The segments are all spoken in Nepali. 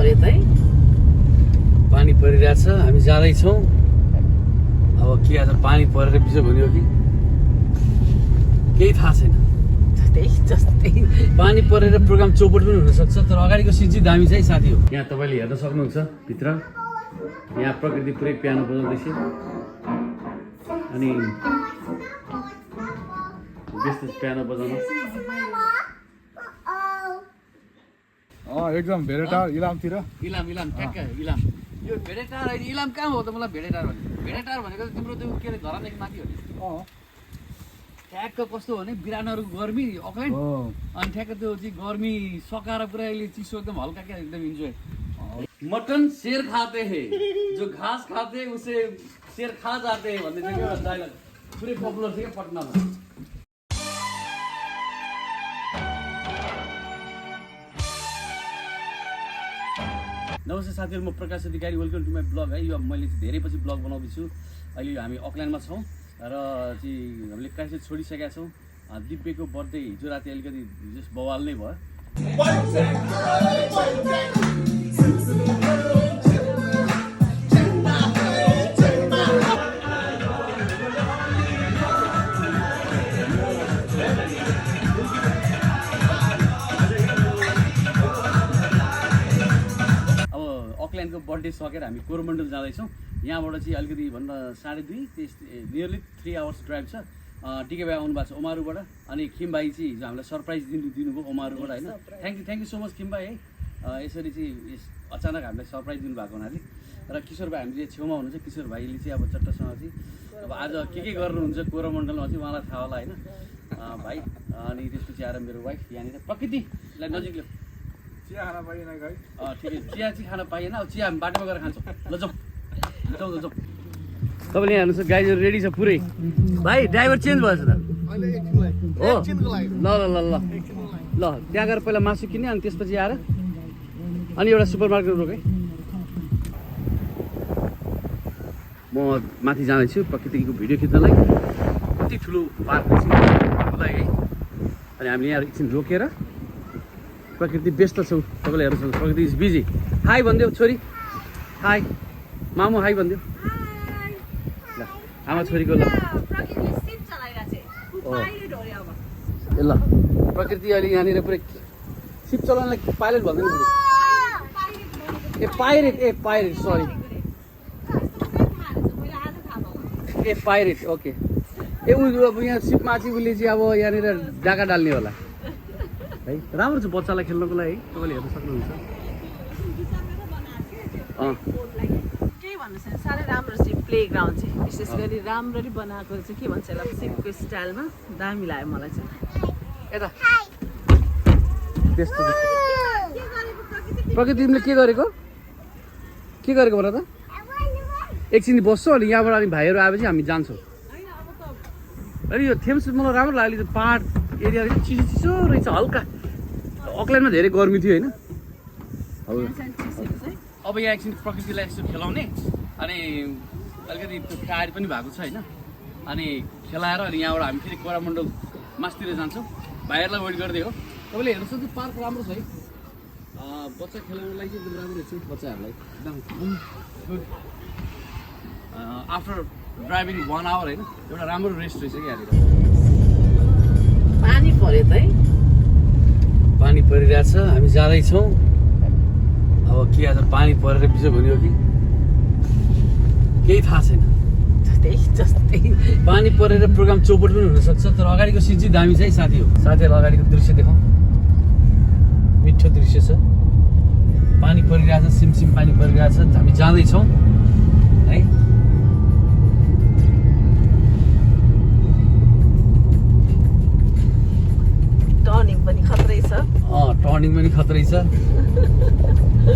पऱ्यो त है। पानी परिरहेछ, हामी जाँदैछौँ। अब के आज पानी परेर बिजो भन्यो कि केही थाहा छैन। जस्तै पानी परेर प्रोग्राम चौपट पनि हुनसक्छ, तर अगाडिको सिन चाहिँ दामी छ है साथी हो। यहाँ तपाईँले हेर्न सक्नुहुन्छ भित्र, यहाँ प्रकृति पुरै पियानो बजाउँदैछ अनि व्यस्त पियानो बजाउनु। एकदम भेडेटार इलामतिर। इलाम ठ्याक्क इलाम। यो भेडेटार होइन, इलाम कहाँ हो त? मलाई भेडेटार भने भेडेटार भनेको त तिम्रो त्यो के अरे धरानदेखि माथि हो नि। ठ्याक्क कस्तो भने बिरानहरूको गर्मी अकल्यान्ड, अनि ठ्याक्क त्यो चाहिँ गर्मी सकाएर पुरा अहिले चिसो एकदम हल्का क्या, एकदम इन्जोय। मटन शेर खाते हैं, जो घास खाते हैं उसे शेर खा जाते हैं भन्ने चाहिँ एउटा डायलग पुरै पपुलर थियो क्या पटनामा। नमस्ते साथीहरू, म प्रकाश अधिकारी, वेलकम टु माई ब्लग है। यो मैले चाहिँ धेरै पछि ब्लग बनाउँदैछु। अहिले हामी अकल्यान्डमा छौँ र चाहिँ हामीले क्राइसिस छोडिसकेका छौँ। दिव्यको बर्थडे हिजो राति अलिकति जस बवाल नै भयो। अकल्यान्डको बर्थडे सकेर हामी कोरोमण्डल जाँदैछौँ। यहाँबाट चाहिँ अलिकति भन्दा 2.5 नियरली 3 आवर्स ड्राइभ छ। टिके भाइ आउनु भएको छ ओमारुबाट, अनि खिम भाइ चाहिँ हिजो हामीलाई सरप्राइज दिनुभयो ओमारुबाट होइन। थ्याङ्क यू सो मच खिम भाइ है। यसरी चाहिँ अचानक हामीलाई सरप्राइज दिनुभएको हुनाले। र किशोर भाइ हामीले छेउमा हुनुहुन्छ, किशोर भाइले चाहिँ अब चट्टसँग चाहिँ अब आज के गर्नुहुन्छ कोरोमण्डलमा चाहिँ उहाँलाई थाहा होला होइन भाइ। अनि त्यसपछि आएर मेरो वाइफ यहाँनिर प्रकृतिलाई नजिक ल्याऊ। चिया खान पाइएन है? ठिकै, चिया चाहिँ खान पाइएन। अब चिया हामी बाटोमा गएर खान्छौँ। ल जाउँ। तपाईँले यहाँ हेर्नुहोस्, गाडीहरू रेडी छ पुरै। भाइ ड्राइभर चेन्ज भएछ त हो? ल त्यहाँ गएर पहिला मासु किने, अनि त्यसपछि आएर अनि एउटा सुपर मार्केट रोकेँ। म माथि जाँदैछु प्रकृतिको भिडियो खिच्नलाई। कति ठुलो पार्क रहेछ है। अनि हामीले यहाँ एकछिन रोकेर प्रकृति व्यस्त छौँ। तपाईँले हेर्नुहोस्, प्रकृति इज बिजी। हाई भनिदेऊ छोरी, हाई। मामु हाई भनिदेऊ। ल आमा छोरीको ल। ल प्रकृति अहिले यहाँनिर पुरै सिप चलाउनलाई पाइलट भन्दैन पुरै। Pirate sorry, pirate okay. अब यहाँ सिपमा चाहिँ उसले चाहिँ अब यहाँनिर डाका डाल्ने होला है। राम्रो छ बच्चालाई खेल्नको लागि है। तपाईँले हेर्न सक्नुहुन्छ। के भन्नु छैन, साह्रै राम्रो छ प्ले ग्राउन्ड चाहिँ। विशेष गरी राम्ररी बनाएको चाहिँ के भन्छ यसलाई, सिपको स्टाइलमा दामी लाग्यो मलाई चाहिँ। यता त्यस्तो प्रकृति तिमीले के गरेको भन त? एकछिन बस्छौ, अनि यहाँबाट अनि भाइहरू आएपछि हामी जान्छौँ। अनि यो थेम्स मलाई राम्रो लाग्यो। त्यो पाहाड एरिया चिसो रहेछ हल्का। अकल्यान्डमा धेरै गर्मी थियो होइन। अब यहाँ एकछिन प्रकृतिलाई यसो खेलाउने, अनि अलिकति त्यो टायर पनि भएको छ होइन। अनि खेलाएर अनि यहाँबाट हामी फेरि कोरामण्डल मासतिर जान्छौँ। भाइहरूलाई वेट गर्दै हो। तपाईँले हेर्नुहोस्, त्यो पार्क राम्रो छ है। बच्चा खेलाउनुको लागि चाहिँ एकदम राम्रो रहेछ बच्चाहरूलाई एकदम गुड। आफ्टर ड्राइभिङ 1 आवर होइन, एउटा राम्रो रेस्ट रहेछ कि यहाँनिर। पानी पऱ्यो त है। पानी परिरहेछ, हामी जाँदैछौँ। अब के आज पानी परेर बिजो भन्यो कि केही थाहा छैन। जस्तै पानी परेर प्रोग्राम चौपट पनि हुनसक्छ, तर अगाडिको सिन चाहिँ दामी छ है साथी हो। साथीहरूलाई अगाडिको दृश्य देखाउँ, मिठो दृश्य छ। पानी परिरहेछ, सिमसिम पानी परिरहेछ। हामी जाँदैछौँ है। टर्निङ पनि खतरै छ। टर्निङ पनि खतरै छ।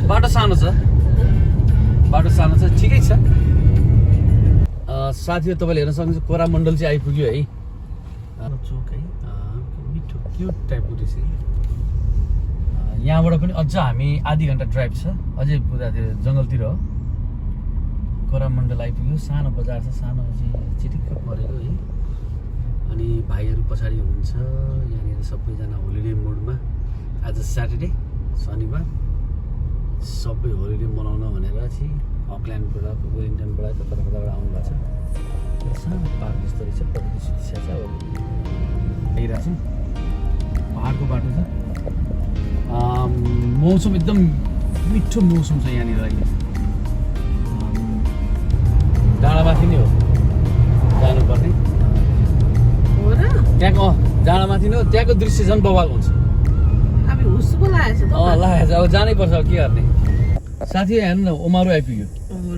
बाटो सानो छ, ठिकै छ। साथीहरू तपाईँले हेर्न सक्नुहुन्छ कोरामण्डल चाहिँ आइपुग्यो है। चोक है, मिठो क्युट टाइपको रहेछ। यहाँबाट पनि अझ हामी आधी घन्टा ड्राइभ छ, अझै पुरातिर जङ्गलतिर हो। कोरामण्डल आइपुग्यो। सानो बजार छ, सानो चाहिँ चिटिक्क परेको है। अनि भाइहरू पछाडि हुनुहुन्छ। यहाँनिर सबैजना होलिडे मोडमा। आज स्याटरडे, शनिबार। सबै होलिडे मनाउन भनेर चाहिँ अकल्यान्डबाट वेलिङटनबाट कता कताबाट आउनु भएको छ। सानो पार्क जस्तो रहेछ, प्रकृति सुतिसा छ। आइरहेको छौँ, पाहाडको बाटो छ। मौसम एकदम मिठो मौसम छ यहाँनिर अहिले। डाँडामाथि नै हो जानुपर्ने, त्यहाँको डाँडामाथि नै हो। त्यहाँको दृश्य झन् बवाल हुन्छ। लागेको छ, अब जानै पर्छ, के गर्ने। साथी हेर्नु न, ओमारू आइपुग्यो।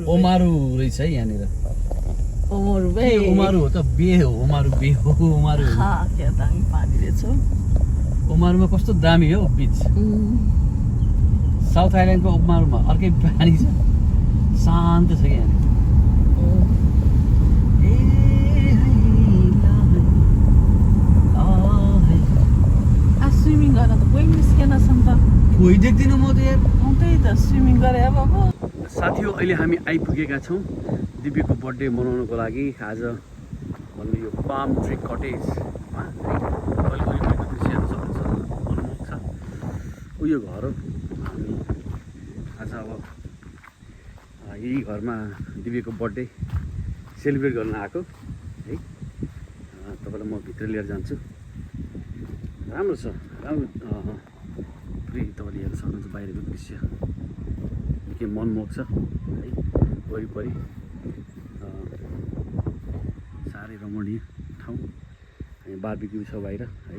ओमारू रहेछ है यहाँनिर। ओमारू हो त बे हो, ओमारू बे हो। ओमारू ओमारूमा कस्तो दामी हो बिच। साउथ आइल्यान्डको ओमारूमा अर्कै पानी छ, शान्त छ कि यहाँनिर। स्विमिङ गर्न त कोही निस्केन छन् त। कोही देख्दिनँ म त यार। त्यही त स्विमिङ गरे अब। साथी हो, अहिले हामी आइपुगेका छौँ दिव्यको बर्थडे मनाउनको लागि। आज भन्नु यो पाम ट्री कटेजमा वरिपरिको दृश्यहरू सक्नुहुन्छ, मनमोहक छ। उयो घर हो। हामी आज अब यही घरमा दिव्यको बर्थडे सेलिब्रेट गर्न आएको है। तपाईँलाई म भित्र लिएर जान्छु। राम्रो छ, राम्रो पुरै तपाईँले हेर्न सक्नुहुन्छ बाहिरको दृश्य। निकै मनमोहक छ है। वरिपरि साह्रै रमणीय ठाउँ। अनि बारबिक्यू छ बाहिर है।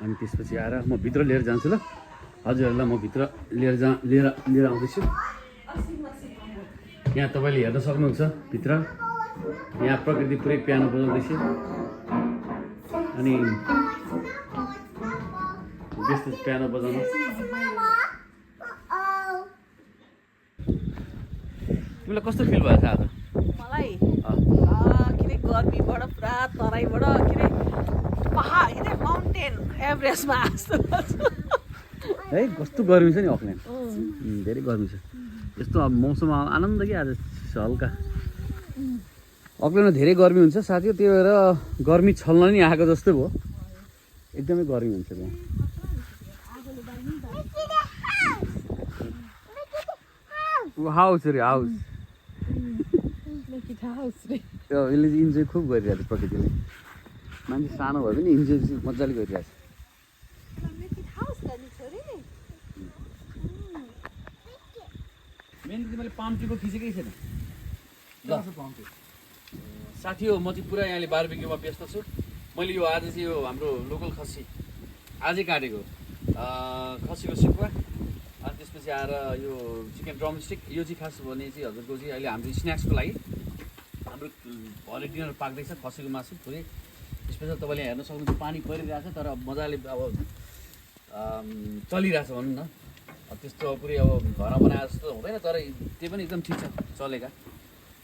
अनि त्यसपछि आएर म भित्र लिएर जान्छु ल। हजुरहरूलाई म भित्र लिएर आउँदैछु। यहाँ तपाईँले हेर्न सक्नुहुन्छ भित्र। यहाँ प्रकृति पुरै पियानो बजाउँदैछ। अनि त्यस्तो पियानो बजाउनु। तिमीलाई कस्तो फिल भएको छ आज? मलाई के अरे गर्मीबाट पुरा तराईबाट के अरे पहाड के अरे माउन्टेन एभरेस्टमा आस्तो है। कस्तो गर्मी छ नि अकल्यान्ड, धेरै गर्मी छ। यस्तो अब मौसम आनन्द कि आज हल्का। अकल्यान्डमा धेरै गर्मी हुन्छ साथी हो, त्यही भएर गर्मी छल्न नि आएको जस्तो भयो। एकदमै गर्मी हुन्छ त्यहाँ। हाउस रे हाउस। यसले इन्जोय खुब गरिरहेको छ प्रकृतिले। मान्छे सानो भए पनि इन्जोय मजाले गरिरहेको छ। मेन चाहिँ मैले पाम ट्रीको खिचेकै छैन। साथी हो, म चाहिँ पुरा यहाँले बारबिक्यूमा व्यस्त छु। मैले यो आज चाहिँ यो हाम्रो लोकल खसी आजै काटेको खसीको सिकुवा। अनि त्यसपछि आएर यो चिकन ड्रमस्टिक। यो चाहिँ खास भने चाहिँ हजुरको चाहिँ अहिले हाम्रो स्न्याक्सको लागि हाम्रो भरे डिनर पाक्दैछ खसीको मासु पुरै स्पेसल। तपाईँले हेर्न सक्नुहुन्छ पानी परिरहेछ तर मजाले अब चलिरहेछ भनौँ न। त्यस्तो पुरै अब घरमा बनाए जस्तो हुँदैन तर त्यो पनि एकदम ठिक छ, चलेका।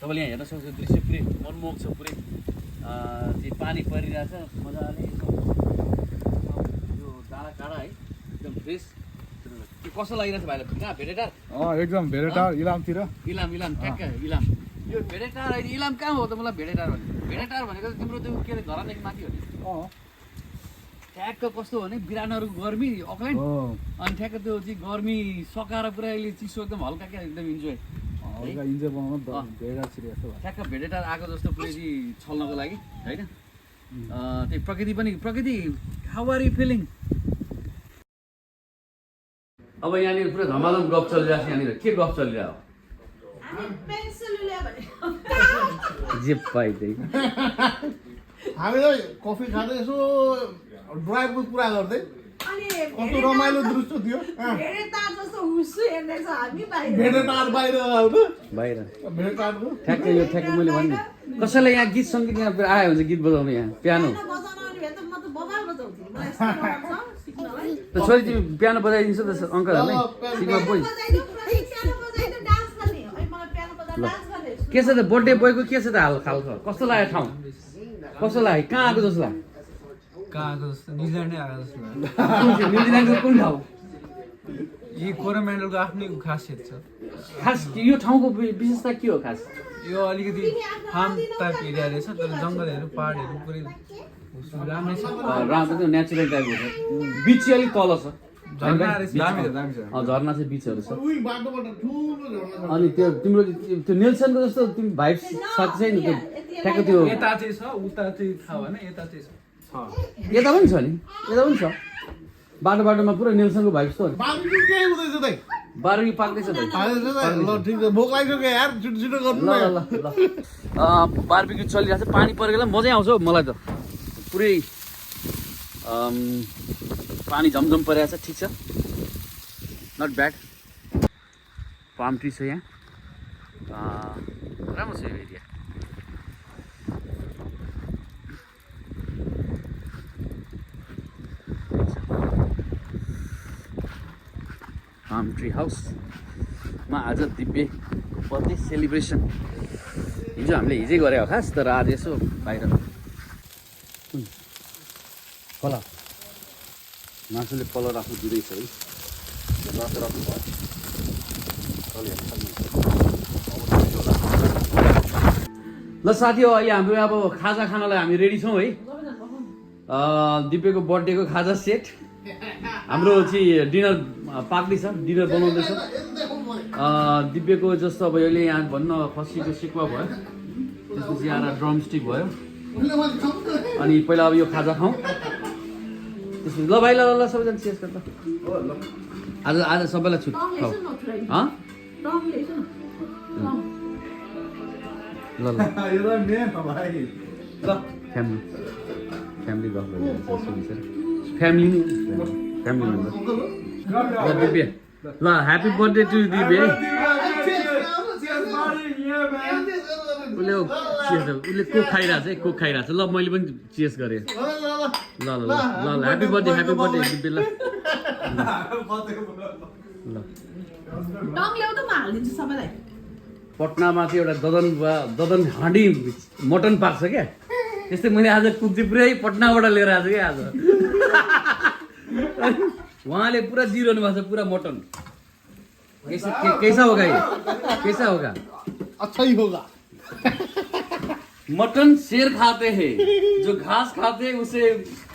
तपाईँले यहाँ हेर्न सक्नुहुन्छ दृश्य पुरै मनमोहक छ। पुरै त्यो पानी परिरहेछ मजाले। यो डाँडा काँडा है एकदम फ्रेस। त्यो कस्तो लागिरहेछ भाइलाई? कहाँ भेटेटार? एकदम भेटेटार इलामतिर। इलाम ठ्याक्क इलाम। यो भेटेटार अहिले इलाम कहाँ हो त? मलाई भेटेटार भने भेटेटार भनेको तिम्रो त्यो के अरे धरानदेखि माथि हो नि। ठ्याक्क कस्तो भने बिरानहरूको गर्मी अकल्यान्ड। अनि ठ्याक्क त्यो चाहिँ गर्मी सकाएर पुरा अहिले चिसो एकदम हल्का क्या एकदम इन्जोय ठ्याक्क भेटेटार आएको जस्तो पुरै छल्नको लागि होइन। त्यही प्रकृति पनि प्रकृति हाउ आर यु फिलिङ? अब यहाँनिर पुरा धमाधम गफ चलिरहेको छ। यहाँनिर के गफ चलिरहेको? जे पाइ त्यही हामीलाई कफी खाँदै यसो ड्राइभ पुरा गर्दै कस्तो रमाइलो दृश्य थियो। भेटेटार बाहिर बाहिर भेटेटारको ठ्याक्कै यो ठ्याक्कै मैले भने कसैलाई यहाँ गीत सङ्गीत यहाँ आयो भने गीत बजाउनु यहाँ पियानो। छोरी तिमी पियानो बजाइदिन्छ त अङ्कलहरूलाई सिक्न बोइ। ल के छ त बर्थडे बोयको के छ त हाल खालको? कस्तो लाग्यो ठाउँ? कस्तो लाग्यो? कहाँ आएको जस्तो लाग्यो? न्युजिल्यान्डै आएको जस्तो लाग्यो। न्युजिल्यान्डको कुन ठाउँ? यी कोरोमेन्डलको आफ्नै खासियत छ। खास यो ठाउँको विशेषता के हो खास? यो अलिकति फार्म टाइप एरिया रहेछ तर जङ्गलहरू पाहाडहरू पुरै राम्रै छ। राम्रो त्यो नेचुरल टाइपको छ। बिच चाहिँ अलिक तल छ। झरना रहेछ, दामी छ, दामी छ। झरना चाहिँ बिचहरू छ। उही बाटोबाट ठुलो झरना छ। अनि त्यो तिम्रो त्यो नेल्सनको जस्तो तिम्रो भाइब्स छ कि छैन त्यो ठ्याक्क त्यो यता चाहिँ छ, उता चाहिँ थाहा भएन, यता चाहिँ छ। यता पनि छ नि, यता पनि छ। बाटोमा पुरा नेल्सनको भाइब्स त हो नि। बार्बिक्यू के हुँदैछ दाइ? बार्बी पाक्दैछ भाइ। हालेछ दाइ? ल ठिक छ, भोक लागिसक्यो यार, छिटो गर्नु ल न। ल ल बार्बिक्यू चलिरहेको छ। पानी परेको मजै आउँछ हौ मलाई त। पुरै पानी झमझम परिरहेको छ। ठिक छ, नट ब्याड। पाम ट्री छ यहाँ, राम्रो छ यो एरिया। पाम ट्री हाउसमा आज दिव्यको बर्थडे सेलिब्रेसन। हिजो हामीले हिजै गरे हो खास, तर आज यसो बाहिर पला मासुले पल राख्नु दिँदैछ है। ल साथी हो, अहिले हाम्रो अब खाजा खानलाई हामी रेडी छौँ है। दिव्यको बर्थडेको खाजा सेट हाम्रो चाहिँ डिनर पाक्दैछ, डिनर बनाउँदैछ। दिव्यको जस्तो अब अहिले यहाँ भन्न खसीको सिकुवा भयो, त्यसपछि आएर ड्रम स्टिक भयो। अनि पहिला अब यो खाजा खाउँ, त्यसपछि ल भाइ ल ल सबैजना चेस गर्दा आज सबैलाई छुट खाऊ। ल ल फ्यामिली गफ फ्यामिली मेम्बर। ल दिव्य, ल ह्याप्पी बर्थडे टु दिव्य। उसले कोक खाइरहेको छ है, कोक खाइरहेको छ। ल मैले पनि चेस गरेँ। ल ल ल ल ह्याप्पी बर्थडे दिव्य। ल पटनामा चाहिँ एउटा ददन हाँडी मटन पाक्छ क्या, त्यस्तै मैले आज कुक चाहिँ पुरै पटनाबाट लिएर आएको छु क्या आज। उहाँले पुरा दिइरहनु भएको छ, पुरा मटन। कैसा होगा ये, कैसा होगा? अच्छा ही होगा। मटन शेर खाते हैं, जो घास खाते हैं उसे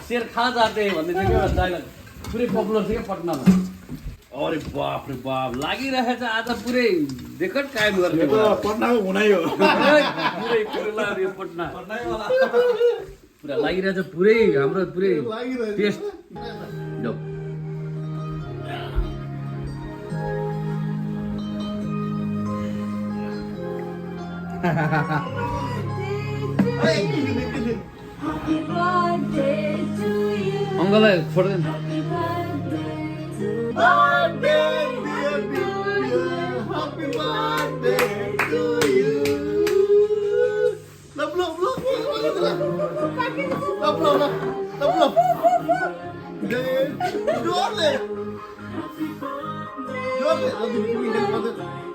शेर खा जाते हैं भन्ने चाहिँ एउटा डायलग पुरै पपुलर थियो क्या पटनामा। अरे बाप रे बाप, लागिरहेछ आज पुरै रेकर्ड कायम गर्ने। पटनाको हुनाइ हो। पुरै लाग्यो पटना, पुरा लागिरहेछ पुरै हाम्रो पुरै टेस्ट। अङ्कललाई छोड्दैन।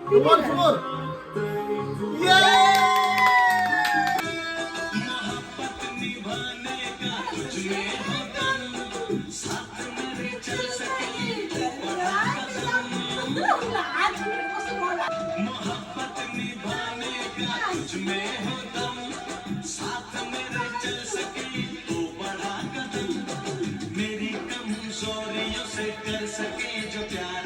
Once more. Yeah! मेरी कमजोरियों से कर सके जो प्यार